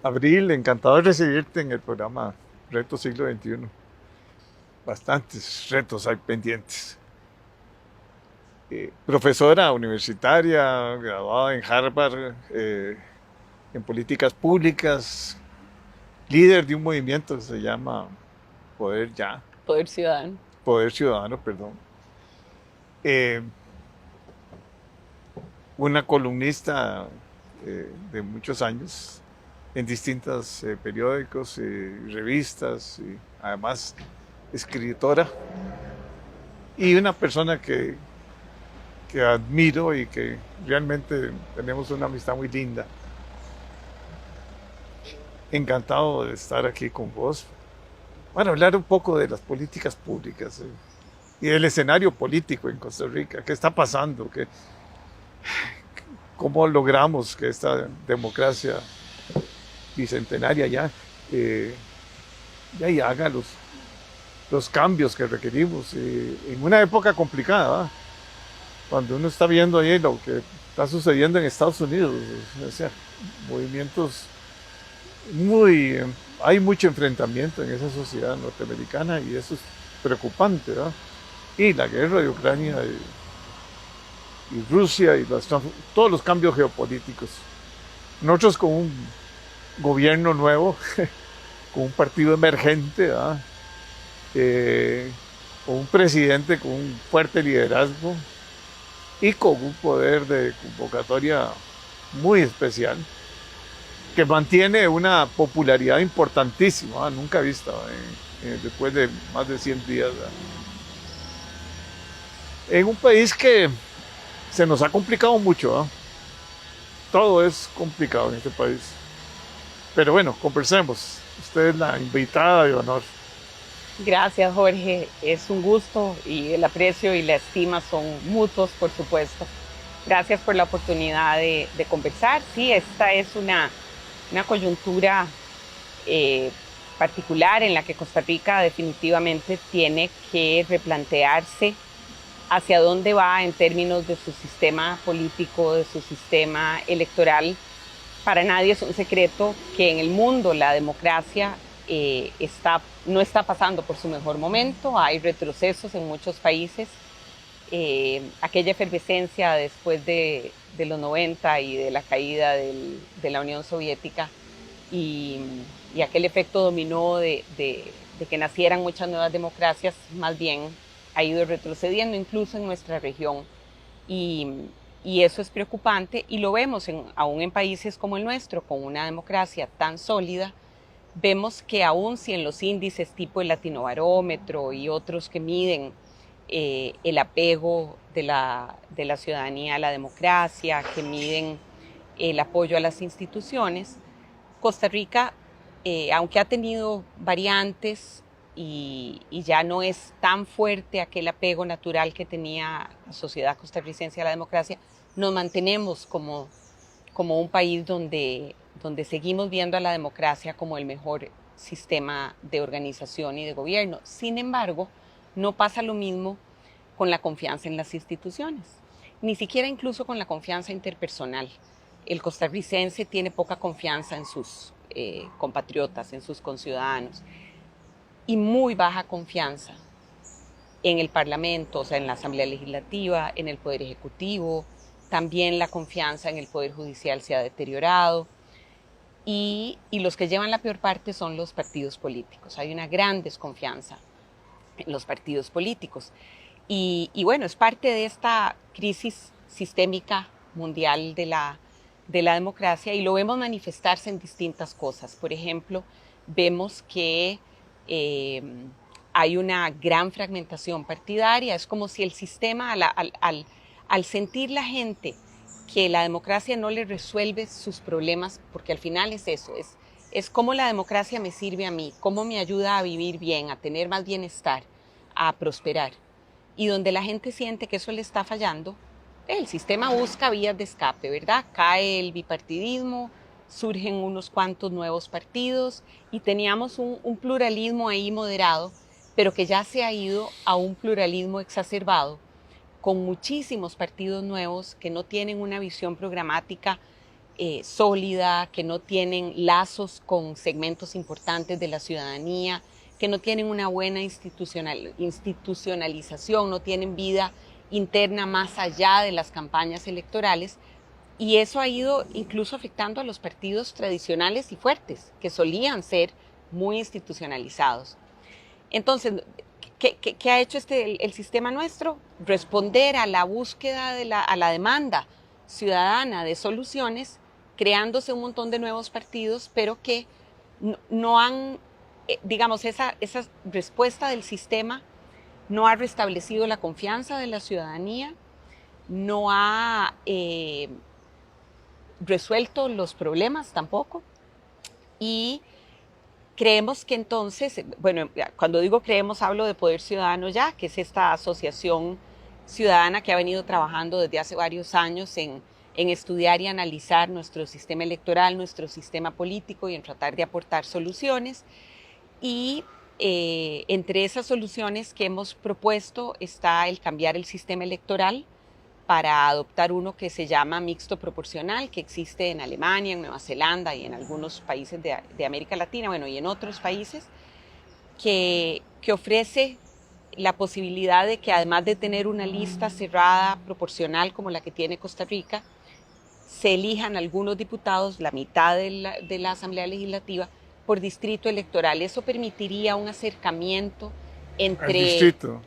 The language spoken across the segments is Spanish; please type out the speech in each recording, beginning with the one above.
Abril, encantado de recibirte en el programa Reto Siglo XXI. Bastantes retos hay pendientes. Profesora universitaria, graduada en Harvard, en políticas públicas, líder de un movimiento que se llama Poder Ya, Poder Ciudadano. Poder Ciudadano, perdón. Eh, una columnista de muchos años en distintos periódicos y revistas, y además escritora, y una persona que admiro y que realmente tenemos una amistad muy linda. Encantado de estar aquí con vos para hablar un poco de las políticas públicas y del escenario político en Costa Rica. ¿Qué está pasando? ¿Cómo logramos que esta democracia bicentenaria eh, ya haga los cambios que requerimos en una época complicada? Cuando uno está viendo ahí lo que está sucediendo en Estados Unidos, o sea, movimientos muy... hay mucho enfrentamiento en esa sociedad norteamericana y eso es preocupante, ¿verdad? Y la guerra de Ucrania y Rusia y todos los cambios geopolíticos. Nosotros con un gobierno nuevo, con un partido emergente, ¿verdad? Con un presidente con un fuerte liderazgo y con un poder de convocatoria muy especial, que mantiene una popularidad importantísima, nunca vista después de más de 100 días. ¿Verdad? En un país que se nos ha complicado mucho, ¿verdad? Todo es complicado en este país. Pero bueno, conversemos. Usted es la invitada de honor. Gracias, Jorge. Es un gusto y el aprecio y la estima son mutuos, por supuesto. Gracias por la oportunidad de conversar. Sí, esta es una coyuntura eh, particular en la que Costa Rica definitivamente tiene que replantearse hacia dónde va en términos de su sistema político, de su sistema electoral. Para nadie es un secreto que en el mundo la democracia no está pasando por su mejor momento, hay retrocesos en muchos países. Aquella efervescencia después de los 90 y de la caída de la Unión Soviética y, y aquel efecto dominó de que nacieran muchas nuevas democracias, más bien ha ido retrocediendo incluso en nuestra región. Y, y eso es preocupante y lo vemos aún en países como el nuestro, con una democracia tan sólida, vemos que aún si en los índices tipo el Latinobarómetro y otros que miden el apego de la ciudadanía a la democracia, que miden el apoyo a las instituciones, Costa Rica, aunque ha tenido variantes y ya no es tan fuerte aquel apego natural que tenía la sociedad costarricense a la democracia, nos mantenemos como un país donde seguimos viendo a la democracia como el mejor sistema de organización y de gobierno. Sin embargo, no pasa lo mismo con la confianza en las instituciones, ni siquiera incluso con la confianza interpersonal. El costarricense tiene poca confianza en sus compatriotas, en sus conciudadanos, y muy baja confianza en el Parlamento, o sea, en la Asamblea Legislativa, en el Poder Ejecutivo. También la confianza en el Poder Judicial se ha deteriorado. Y los que llevan la peor parte son los partidos políticos. Hay una gran desconfianza en los partidos políticos. Y bueno, es parte de esta crisis sistémica mundial de la democracia y lo vemos manifestarse en distintas cosas. Por ejemplo, vemos que eh, hay una gran fragmentación partidaria. Es como si el sistema, al sentir la gente que la democracia no le resuelve sus problemas, porque al final es eso, es cómo la democracia me sirve a mí, cómo me ayuda a vivir bien, a tener más bienestar, a prosperar. Y donde la gente siente que eso le está fallando, el sistema busca vías de escape, ¿verdad? Cae el bipartidismo, surgen unos cuantos nuevos partidos y teníamos un pluralismo ahí moderado, pero que ya se ha ido a un pluralismo exacerbado, con muchísimos partidos nuevos que no tienen una visión programática sólida, que no tienen lazos con segmentos importantes de la ciudadanía, que no tienen una buena institucionalización, no tienen vida interna más allá de las campañas electorales. Y eso ha ido incluso afectando a los partidos tradicionales y fuertes, que solían ser muy institucionalizados. Entonces, ¿qué ha hecho el sistema nuestro? Responder a la búsqueda, a la demanda ciudadana de soluciones, creándose un montón de nuevos partidos, pero que no han, digamos, esa respuesta del sistema no ha restablecido la confianza de la ciudadanía, no ha resuelto los problemas tampoco. Y creemos que entonces, bueno, cuando digo creemos hablo de Poder Ciudadano Ya, que es esta asociación ciudadana que ha venido trabajando desde hace varios años en estudiar y analizar nuestro sistema electoral, nuestro sistema político y en tratar de aportar soluciones. Y entre esas soluciones que hemos propuesto está el cambiar el sistema electoral para adoptar uno que se llama mixto proporcional, que existe en Alemania, en Nueva Zelanda y en algunos países de América Latina, bueno, y en otros países, que ofrece la posibilidad de que además de tener una lista cerrada proporcional como la que tiene Costa Rica, se elijan algunos diputados, la mitad de la Asamblea Legislativa, por distrito electoral. Eso permitiría un acercamiento entre, al distrito.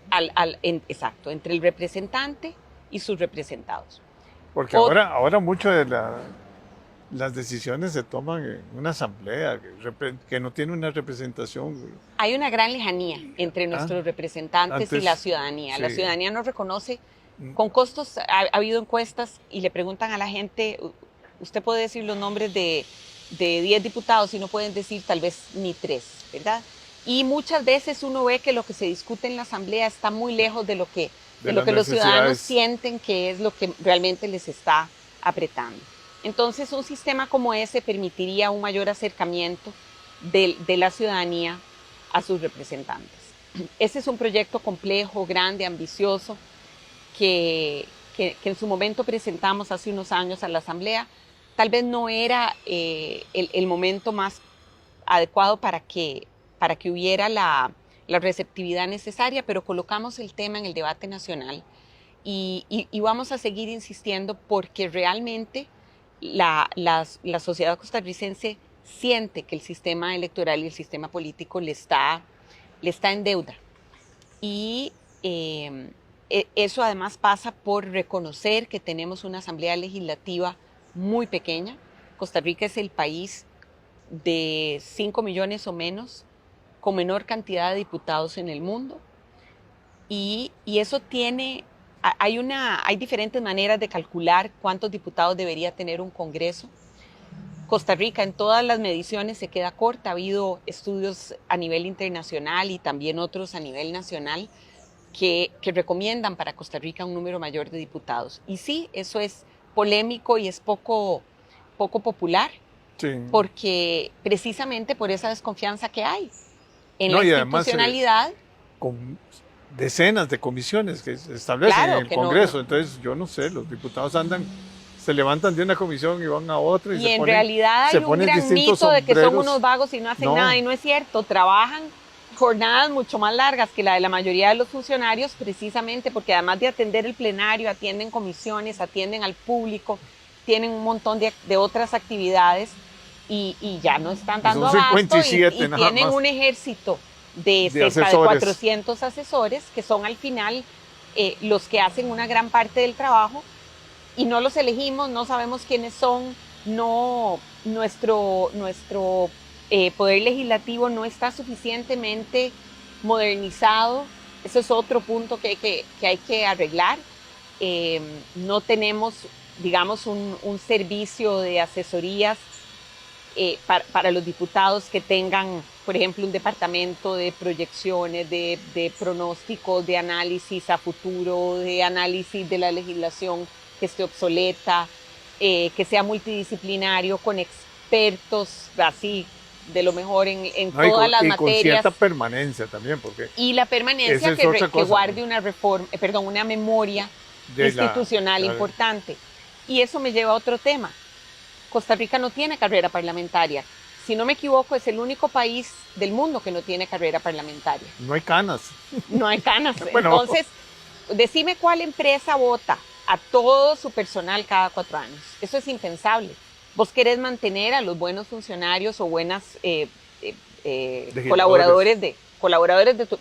Exacto, entre el representante y sus representados. Porque ahora mucho de las decisiones se toman en una asamblea que no tiene una representación. Hay una gran lejanía entre nuestros representantes y la ciudadanía. Sí. La ciudadanía nos reconoce con costos. Ha habido encuestas y le preguntan a la gente, usted puede decir los nombres de 10 diputados y no pueden decir tal vez ni 3, ¿verdad? Y muchas veces uno ve que lo que se discute en la asamblea está muy lejos de lo que los ciudadanos sienten que es lo que realmente les está apretando. Entonces, un sistema como ese permitiría un mayor acercamiento de la ciudadanía a sus representantes. Ese es un proyecto complejo, grande, ambicioso, que en su momento presentamos hace unos años a la Asamblea. Tal vez no era el momento más adecuado para que hubiera la receptividad necesaria, pero colocamos el tema en el debate nacional y vamos a seguir insistiendo porque realmente la sociedad costarricense siente que el sistema electoral y el sistema político le está en deuda. Y eso además pasa por reconocer que tenemos una asamblea legislativa muy pequeña. Costa Rica es el país de 5 millones o menos con menor cantidad de diputados en el mundo, y eso hay diferentes maneras de calcular cuántos diputados debería tener un Congreso. Costa Rica en todas las mediciones se queda corta. Ha habido estudios a nivel internacional y también otros a nivel nacional que recomiendan para Costa Rica un número mayor de diputados. Y sí, eso es polémico y es poco popular, sí, porque precisamente por esa desconfianza que hay en la institucionalidad. Además, con decenas de comisiones que se establecen en el Congreso, entonces yo no sé, los diputados se levantan de una comisión y van a otra y en realidad hay un gran mito de que son unos vagos y no hacen nada, y no es cierto. Trabajan jornadas mucho más largas que la de la mayoría de los funcionarios, precisamente porque además de atender el plenario, atienden comisiones, atienden al público, tienen un montón de otras actividades y ya no están dando abasto, y tienen un ejército de cerca de 400 asesores que son al final los que hacen una gran parte del trabajo, y no los elegimos, no sabemos quiénes son, nuestro poder legislativo no está suficientemente modernizado. Eso es otro punto que hay que arreglar. No tenemos, digamos, un servicio de asesorías para los diputados que tengan, por ejemplo, un departamento de proyecciones, de pronósticos, de análisis a futuro, de análisis de la legislación que esté obsoleta, que sea multidisciplinario, con expertos así de lo mejor en todas las materias. Y con cierta permanencia también, porque y la permanencia que guarde una memoria institucional importante. Y eso me lleva a otro tema. Costa Rica no tiene carrera parlamentaria. Si no me equivoco, es el único país del mundo que no tiene carrera parlamentaria. No hay canas. No hay canas. Bueno. Entonces, decime cuál empresa vota a todo su personal cada 4 años. Eso es impensable. Vos querés mantener a los buenos funcionarios o buenas colaboradores de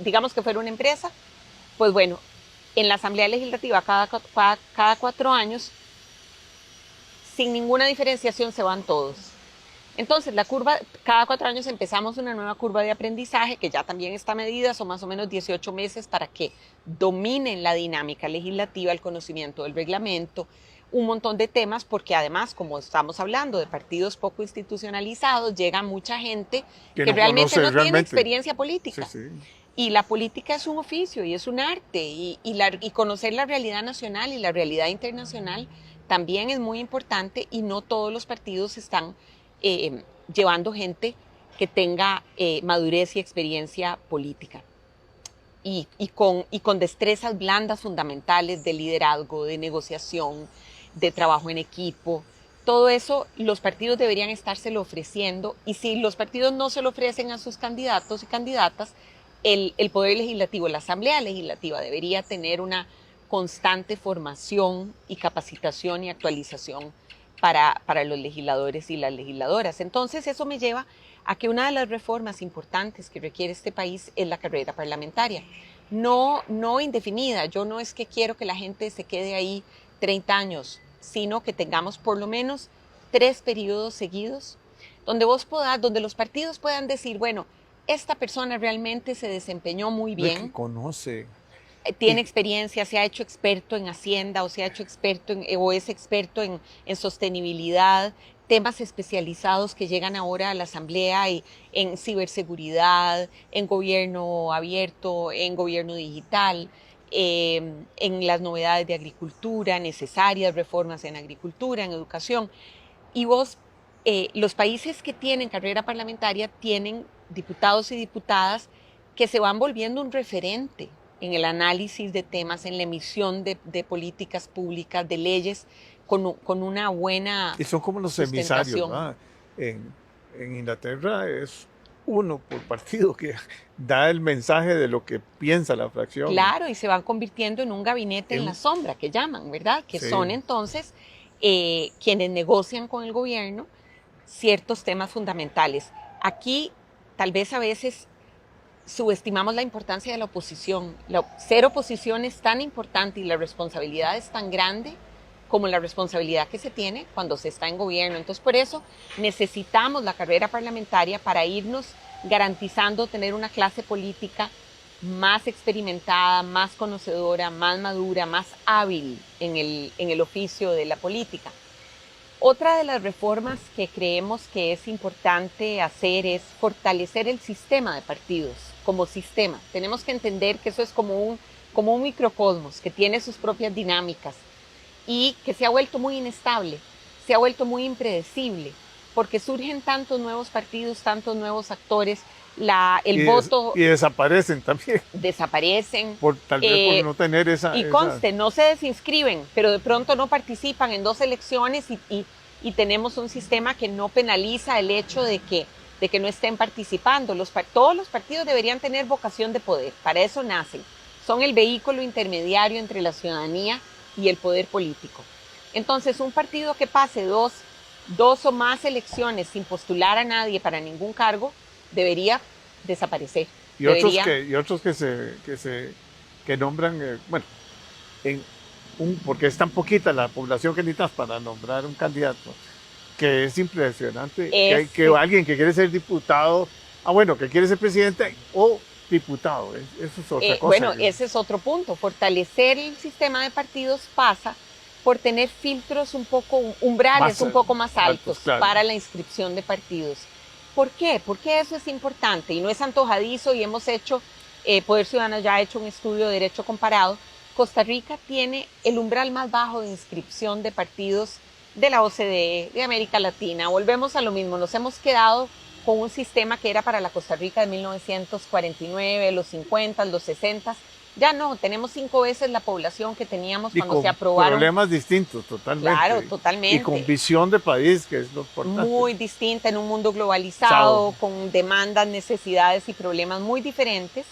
digamos que fuera una empresa, pues bueno, en la Asamblea Legislativa cada 4 años, sin ninguna diferenciación se van todos. Entonces, la curva, cada 4 años empezamos una nueva curva de aprendizaje que ya también está medida, son más o menos 18 meses para que dominen la dinámica legislativa, el conocimiento del reglamento, un montón de temas, porque además, como estamos hablando de partidos poco institucionalizados, llega mucha gente que realmente no tiene experiencia política. Sí, sí. Y la política es un oficio y es un arte, y conocer la realidad nacional y la realidad internacional también es muy importante, y no todos los partidos están llevando gente que tenga madurez y experiencia política. Y con destrezas blandas fundamentales de liderazgo, de negociación, de trabajo en equipo. Todo eso los partidos deberían estárselo ofreciendo, y si los partidos no se lo ofrecen a sus candidatos y candidatas, el Poder Legislativo, la Asamblea Legislativa debería tener una constante formación y capacitación y actualización para los legisladores y las legisladoras. Entonces eso me lleva a que una de las reformas importantes que requiere este país es la carrera parlamentaria. No indefinida. Yo no es que quiero que la gente se quede ahí 30 años, sino que tengamos por lo menos 3 periodos seguidos donde donde los partidos puedan decir, bueno, esta persona realmente se desempeñó muy bien. Que conoce. Tiene experiencia, se ha hecho experto en Hacienda, o se ha hecho experto o es experto en sostenibilidad, temas especializados que llegan ahora a la Asamblea, y en ciberseguridad, en gobierno abierto, en gobierno digital, en las novedades de agricultura, necesarias reformas en agricultura, en educación. Y los países que tienen carrera parlamentaria tienen diputados y diputadas que se van volviendo un referente en el análisis de temas, en la emisión de políticas públicas, de leyes, con una buena y son como los emisarios, ¿verdad? En Inglaterra es uno por partido que da el mensaje de lo que piensa la fracción. Claro, y se van convirtiendo en un gabinete en la sombra, que llaman, ¿verdad? Que sí. Son entonces quienes negocian con el gobierno ciertos temas fundamentales. Aquí, tal vez a veces subestimamos la importancia de la oposición. Ser oposición es tan importante y la responsabilidad es tan grande como la responsabilidad que se tiene cuando se está en gobierno. Entonces, por eso necesitamos la carrera parlamentaria para irnos garantizando tener una clase política más experimentada, más conocedora, más madura, más hábil en el oficio de la política. Otra de las reformas que creemos que es importante hacer es fortalecer el sistema de partidos como sistema. Tenemos que entender que eso es como un microcosmos que tiene sus propias dinámicas y que se ha vuelto muy inestable, se ha vuelto muy impredecible, porque surgen tantos nuevos partidos, tantos nuevos actores, voto... Y desaparecen también. Desaparecen. Tal vez por no tener esa... Y conste, no se desinscriben, pero de pronto no participan en 2 elecciones y tenemos un sistema que no penaliza el hecho de que no estén participando. Todos los partidos deberían tener vocación de poder, para eso nacen. Son el vehículo intermediario entre la ciudadanía y el poder político. Entonces, un partido que pase dos o más elecciones sin postular a nadie para ningún cargo, debería desaparecer. Y otros que nombran, porque es tan poquita la población que necesitas para nombrar un candidato, que es impresionante, que alguien que quiere ser diputado, que quiere ser presidente o diputado, eso es otra cosa. Bueno, ese es otro punto. Fortalecer el sistema de partidos pasa por tener filtros umbrales un poco más altos claro, para la inscripción de partidos. ¿Por qué? Porque eso es importante y no es antojadizo, y hemos hecho, Poder Ciudadano ya ha hecho un estudio de derecho comparado. Costa Rica tiene el umbral más bajo de inscripción de partidos de la OCDE, de América Latina. Volvemos a lo mismo, nos hemos quedado con un sistema que era para la Costa Rica de 1949, los 50, los 60, Ya no, tenemos 5 veces la población que teníamos Y cuando con se aprobaron. problemas distintos totalmente. Claro, totalmente. Y con visión de país, que es lo importante. Muy distinta, en un mundo globalizado, con demandas, necesidades y problemas muy diferentes.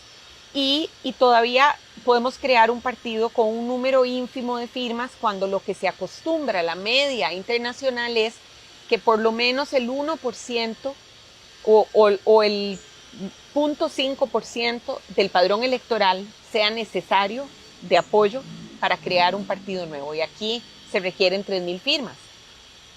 Y todavía podemos crear un partido con un número ínfimo de firmas cuando lo que se acostumbra, la media internacional, es que por lo menos el 1% o el 0.5% del padrón electoral sea necesario de apoyo para crear un partido nuevo. Y aquí se requieren 3.000 firmas.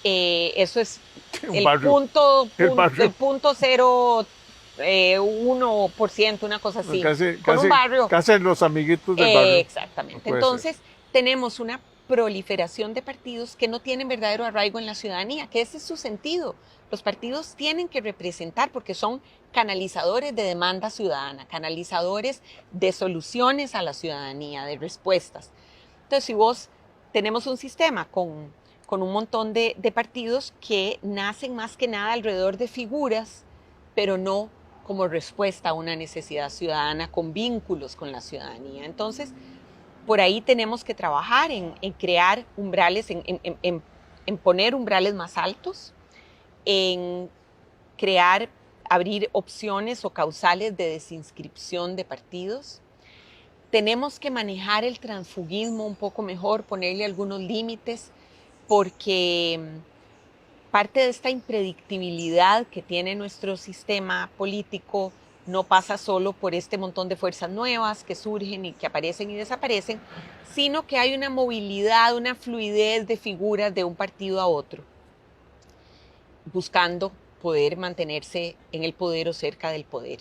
Eso es el punto 0.01%, una cosa así. Con un barrio. Casi los amiguitos del barrio. Exactamente. No entonces, tenemos una proliferación de partidos que no tienen verdadero arraigo en la ciudadanía, que ese es su sentido. Los partidos tienen que representar porque son canalizadores de demanda ciudadana, canalizadores de soluciones a la ciudadanía, de respuestas. Entonces, si vos tenemos un sistema con un montón de partidos que nacen más que nada alrededor de figuras, pero no como respuesta a una necesidad ciudadana con vínculos con la ciudadanía. Entonces, por ahí tenemos que trabajar en crear umbrales, en poner umbrales más altos, en abrir opciones o causales de desinscripción de partidos. Tenemos que manejar el transfugismo un poco mejor, ponerle algunos límites, porque parte de esta impredictibilidad que tiene nuestro sistema político no pasa solo por este montón de fuerzas nuevas que surgen y que aparecen y desaparecen, sino que hay una movilidad, una fluidez de figuras de un partido a otro, buscando poder mantenerse en el poder o cerca del poder.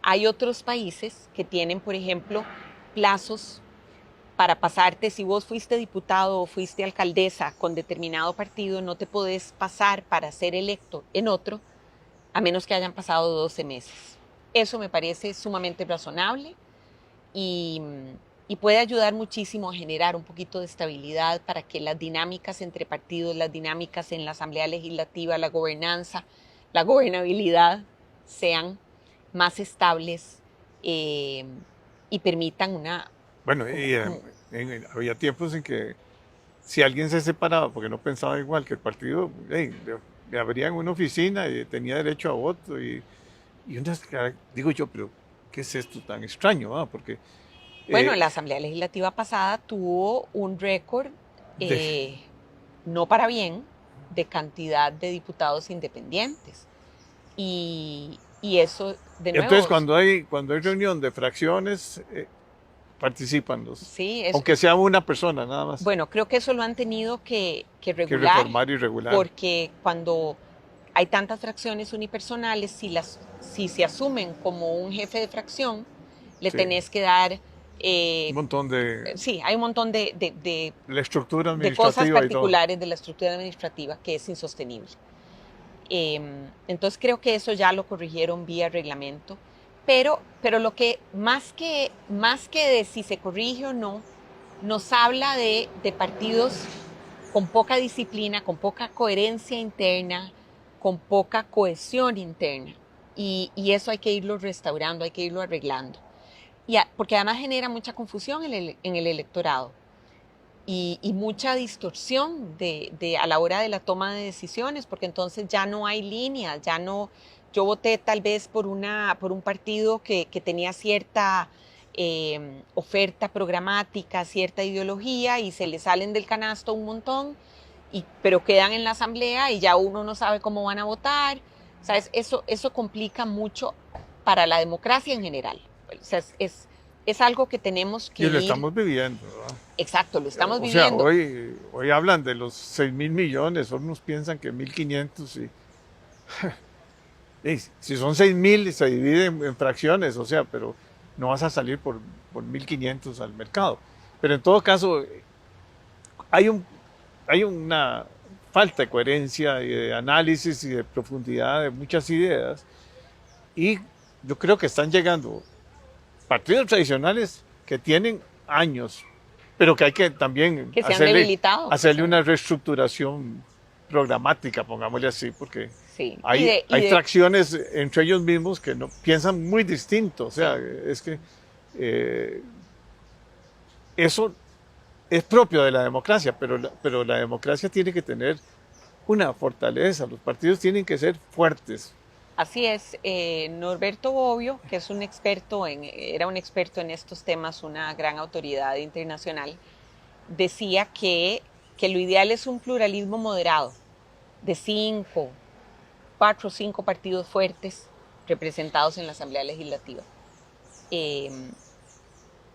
Hay otros países que tienen, por ejemplo, plazos para pasarte. Si vos fuiste diputado o fuiste alcaldesa con determinado partido, no te podés pasar para ser electo en otro, a menos que hayan pasado 12 meses. Eso me parece sumamente razonable y puede ayudar muchísimo a generar un poquito de estabilidad para que las dinámicas entre partidos, las dinámicas en la Asamblea Legislativa, la gobernanza, la gobernabilidad sean más estables y permitan una... Bueno, había tiempos en que si alguien se separaba porque no pensaba igual que el partido, le abrían una oficina y tenía derecho a voto. Y digo yo, pero ¿qué es esto tan extraño? Porque bueno, la Asamblea Legislativa pasada tuvo un récord, no para bien, de cantidad de diputados independientes. Y eso, de nuevo... Entonces, cuando hay reunión de fracciones, participan los... Sí, aunque sea una persona, nada más. Bueno, creo que eso lo han tenido que regular. Que reformar y regular. Porque cuando hay tantas fracciones unipersonales, si se asumen como un jefe de fracción, le tenés que dar... un montón de... Sí, hay un montón de la estructura administrativa, de cosas particulares de la estructura administrativa que es insostenible. Entonces creo que eso ya lo corrigieron vía reglamento, pero lo que más que de si se corrige o no, nos habla de partidos con poca disciplina, con poca coherencia interna, con poca cohesión interna, y eso hay que irlo restaurando, hay que irlo arreglando. Porque además genera mucha confusión en el electorado y mucha distorsión a la hora de la toma de decisiones, porque entonces ya no hay líneas, ya no... Yo voté tal vez por un partido que tenía cierta oferta programática, cierta ideología, y se le salen del canasto un montón, pero quedan en la asamblea y ya uno no sabe cómo van a votar. ¿Sabes? Eso complica mucho para la democracia en general. O sea, es algo que tenemos que... Y lo estamos viviendo, ¿verdad? Exacto, lo estamos viviendo. O sea, hoy hablan de los 6.000 millones, otros piensan que 1.500 y si son 6.000 se dividen en fracciones, o sea, pero no vas a salir por 1.500 al mercado. Pero en todo caso, hay una falta de coherencia y de análisis y de profundidad de muchas ideas, y yo creo que están llegando partidos tradicionales que tienen años, pero que hay que también hacerle una reestructuración programática, pongámosle así, porque sí. hay tracciones entre ellos mismos que no piensan muy distinto. O sea, es que eso es propio de la democracia, pero la democracia tiene que tener una fortaleza, los partidos tienen que ser fuertes. Así es, Norberto Bobbio, que es era un experto en estos temas, una gran autoridad internacional, decía que lo ideal es un pluralismo moderado de 4 o 5 partidos fuertes representados en la Asamblea Legislativa.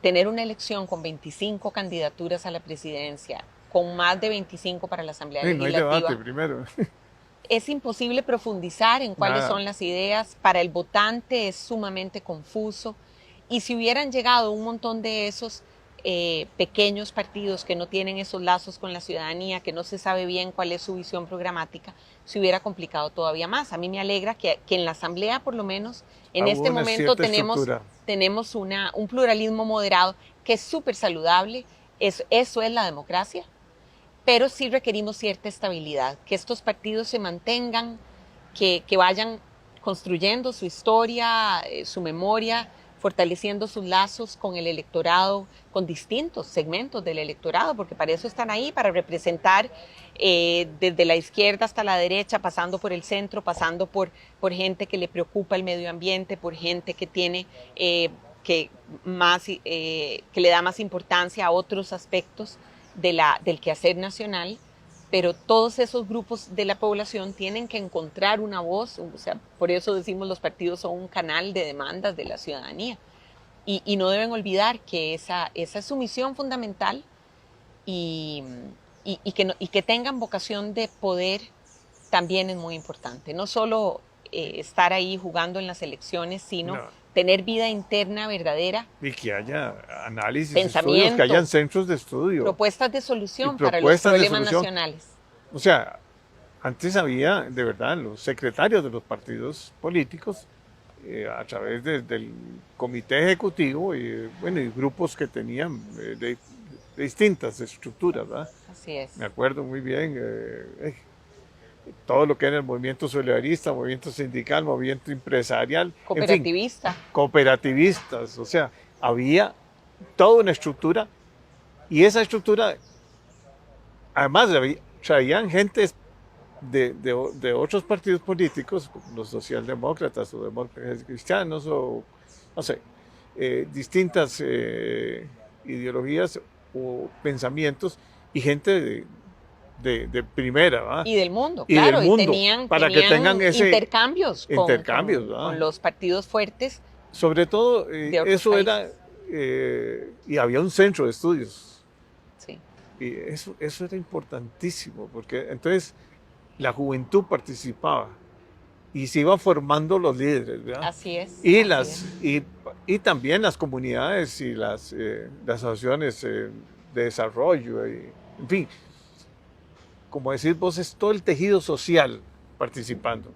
Tener una elección con 25 candidaturas a la presidencia, con más de 25 para la Asamblea Legislativa. No hay debate primero. Es imposible profundizar en cuáles Nada. son las ideas, para el votante es sumamente confuso, y si hubieran llegado un montón de esos pequeños partidos que no tienen esos lazos con la ciudadanía, que no se sabe bien cuál es su visión programática, se hubiera complicado todavía más. A mí me alegra que en la Asamblea, por lo menos, en este momento tenemos un pluralismo moderado que es súper saludable. Eso es la democracia, pero sí requerimos cierta estabilidad, que estos partidos se mantengan, que vayan construyendo su historia, su memoria, fortaleciendo sus lazos con el electorado, con distintos segmentos del electorado, porque para eso están ahí, para representar desde la izquierda hasta la derecha, pasando por el centro, pasando por gente que le preocupa el medio ambiente, por gente que tiene que le da más importancia a otros aspectos del quehacer nacional, pero todos esos grupos de la población tienen que encontrar una voz, o sea, por eso decimos los partidos son un canal de demandas de la ciudadanía, y no deben olvidar que esa es su misión fundamental, y que tengan vocación de poder también es muy importante, no solo estar ahí jugando en las elecciones, sino tener vida interna verdadera. Y que haya análisis, pensamiento, estudios, que hayan centros de estudio. Propuestas de solución para los problemas nacionales. O sea, antes había, de verdad, los secretarios de los partidos políticos, a través del comité ejecutivo y grupos que tenían de distintas estructuras, ¿verdad? Así es. Me acuerdo muy bien. Todo lo que era el movimiento solidarista, movimiento sindical, movimiento empresarial. Cooperativista. En fin, cooperativistas, o sea, había toda una estructura, y esa estructura, además, traían gente de otros partidos políticos, los socialdemócratas o demócratas cristianos, o no sé, distintas ideologías o pensamientos, y gente de primera, ¿verdad? Y del mundo, y claro, del mundo, y tenían que tengan ese intercambios con los partidos fuertes. Sobre todo, eso países. Era, y había un centro de estudios. Sí. Y eso era importantísimo, porque entonces la juventud participaba y se iban formando los líderes, ¿verdad? Así es. Y también las comunidades y las asociaciones de desarrollo, en fin. Como decís vos, es todo el tejido social participando.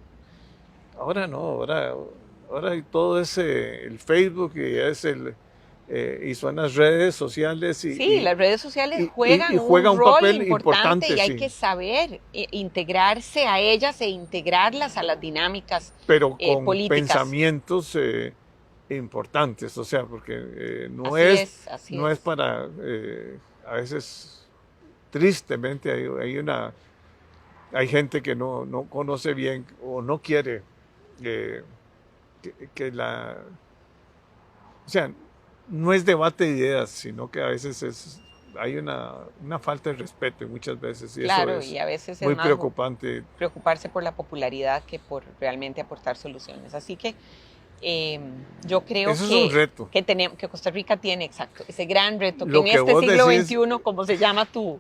Ahora no, ahora todo es el Facebook y son las redes sociales. Las redes sociales juegan un rol papel importante, y hay que saber integrarse a ellas e integrarlas a las dinámicas pero con políticas. Pensamientos importantes, o sea, porque no es para, a veces, tristemente hay gente que no conoce bien o no quiere o sea, no es debate de ideas, sino que a veces hay una falta de respeto muchas veces, y claro, eso es y a veces muy es más preocupante. Preocuparse por la popularidad que por realmente aportar soluciones. Así que yo creo eso es un reto. que Costa Rica tiene, exacto, ese gran reto, que en este siglo XXI, como se llama tu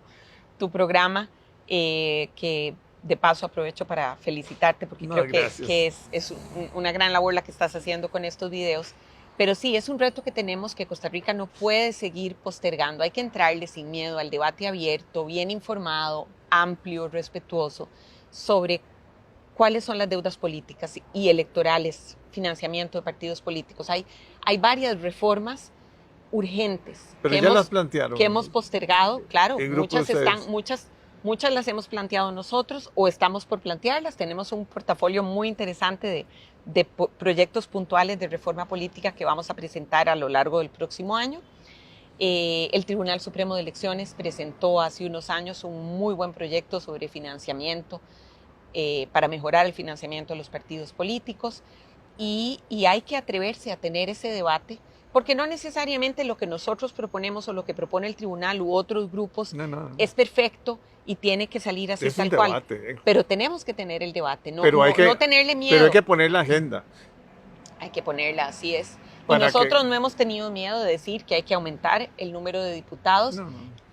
programa, que de paso aprovecho para felicitarte, porque creo que es una gran labor la que estás haciendo con estos videos. Pero sí, es un reto que tenemos, que Costa Rica no puede seguir postergando. Hay que entrarle sin miedo al debate abierto, bien informado, amplio, respetuoso, sobre cuáles son las deudas políticas y electorales, financiamiento de partidos políticos. Hay varias reformas urgentes. Pero ya las plantearon. Que hemos postergado, claro, muchas las hemos planteado nosotros o estamos por plantearlas. Tenemos un portafolio muy interesante de proyectos puntuales de reforma política que vamos a presentar a lo largo del próximo año. El Tribunal Supremo de Elecciones presentó hace unos años un muy buen proyecto sobre financiamiento para mejorar el financiamiento de los partidos políticos y hay que atreverse a tener ese debate porque no necesariamente lo que nosotros proponemos o lo que propone el tribunal u otros grupos es perfecto y tiene que salir así tal cual. Debate, pero tenemos que tener el debate, no tenerle miedo. Pero hay que poner la agenda. Hay que ponerla, así es. Y nosotros no hemos tenido miedo de decir que hay que aumentar el número de diputados,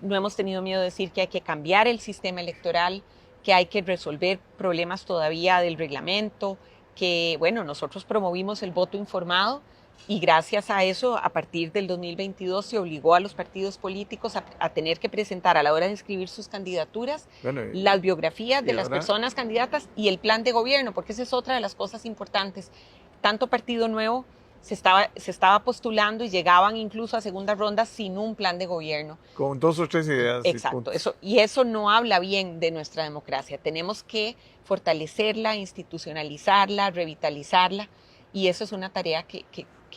no hemos tenido miedo de decir que hay que cambiar el sistema electoral, que hay que resolver problemas todavía del reglamento, que, bueno, nosotros promovimos el voto informado y gracias a eso, a partir del 2022, se obligó a los partidos políticos a tener que presentar a la hora de inscribir sus candidaturas las biografías de las personas candidatas y el plan de gobierno, porque esa es otra de las cosas importantes. Tanto Partido Nuevo se estaba postulando y llegaban incluso a segunda ronda sin un plan de gobierno. Con 2 o 3 ideas. Exacto, eso no habla bien de nuestra democracia. Tenemos que fortalecerla, institucionalizarla, revitalizarla, y eso es una tarea que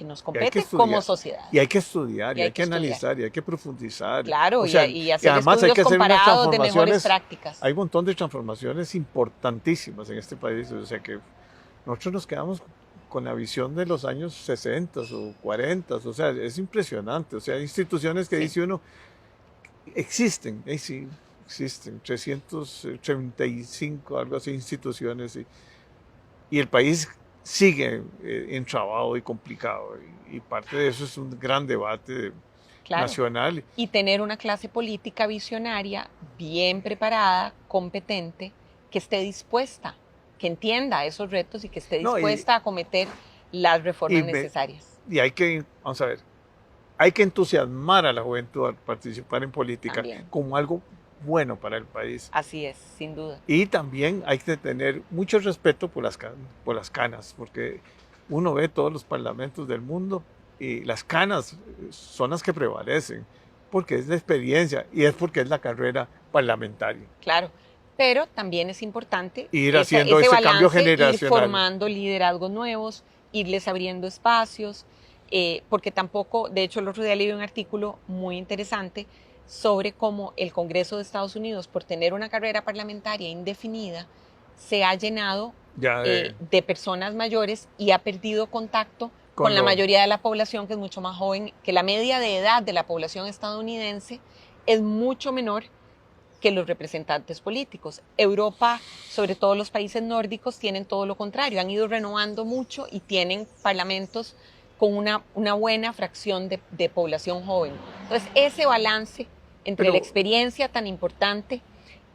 nos compete como sociedad. Y hay que estudiar, y hay que analizar, y hay que profundizar. Claro, o sea, y hacer estudios comparados de mejores prácticas. Hay un montón de transformaciones importantísimas en este país, o sea que nosotros nos quedamos con la visión de los años 60 o 40, o sea, es impresionante, o sea, hay instituciones que dice uno, existen 335, algo así, instituciones, y el país sigue entrabado y complicado, y parte de eso es un gran debate nacional. Y tener una clase política visionaria, bien preparada, competente, que esté dispuesta, que entienda esos retos y que esté dispuesta a acometer las reformas necesarias. Y hay que, vamos a ver, hay que entusiasmar a la juventud a participar en política como algo bueno para el país. Así es, sin duda. Y también hay que tener mucho respeto por las canas, porque uno ve todos los parlamentos del mundo y las canas son las que prevalecen, porque es la experiencia y es porque es la carrera parlamentaria. Claro. Pero también es importante ir haciendo ese cambio generacional, ir formando liderazgos nuevos, irles abriendo espacios, porque tampoco, de hecho el otro día leí un artículo muy interesante sobre cómo el Congreso de Estados Unidos, por tener una carrera parlamentaria indefinida, se ha llenado de personas mayores y ha perdido contacto con la mayoría de la población, que es mucho más joven, que la media de edad de la población estadounidense es mucho menor que los representantes políticos. Europa, sobre todo los países nórdicos, tienen todo lo contrario, han ido renovando mucho y tienen parlamentos con una buena fracción de población joven. Entonces, ese balance entre la experiencia tan importante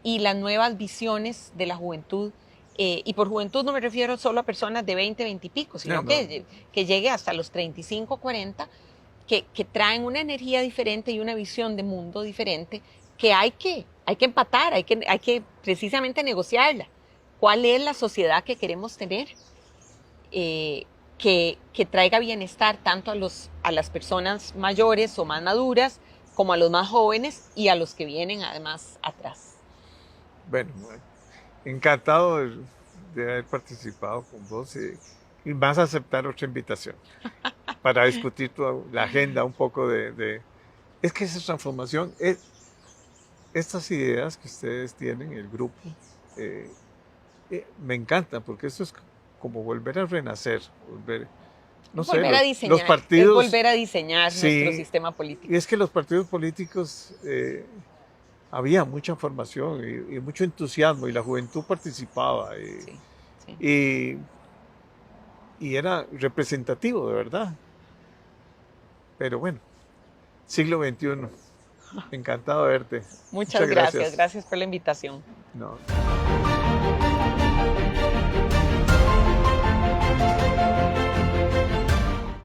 y las nuevas visiones de la juventud, y por juventud no me refiero solo a personas de 20, 20 y pico, sino que llegue hasta los 35, 40, que traen una energía diferente y una visión de mundo diferente, que hay que empatar, hay que precisamente negociarla. ¿Cuál es la sociedad que queremos tener? Que traiga bienestar tanto a las personas mayores o más maduras, como a los más jóvenes y a los que vienen además atrás. Bueno, encantado de haber participado con vos y vas a aceptar otra invitación para discutir la agenda un poco Es que esa transformación estas ideas que ustedes tienen, el grupo, me encantan porque esto es como volver a renacer, volver a diseñar, los partidos, es volver a diseñar nuestro sistema político. Y es que los partidos políticos había mucha formación y mucho entusiasmo y la juventud participaba y era representativo de verdad. Pero bueno, siglo XXI. Encantado de verte. Muchas gracias por la invitación. No.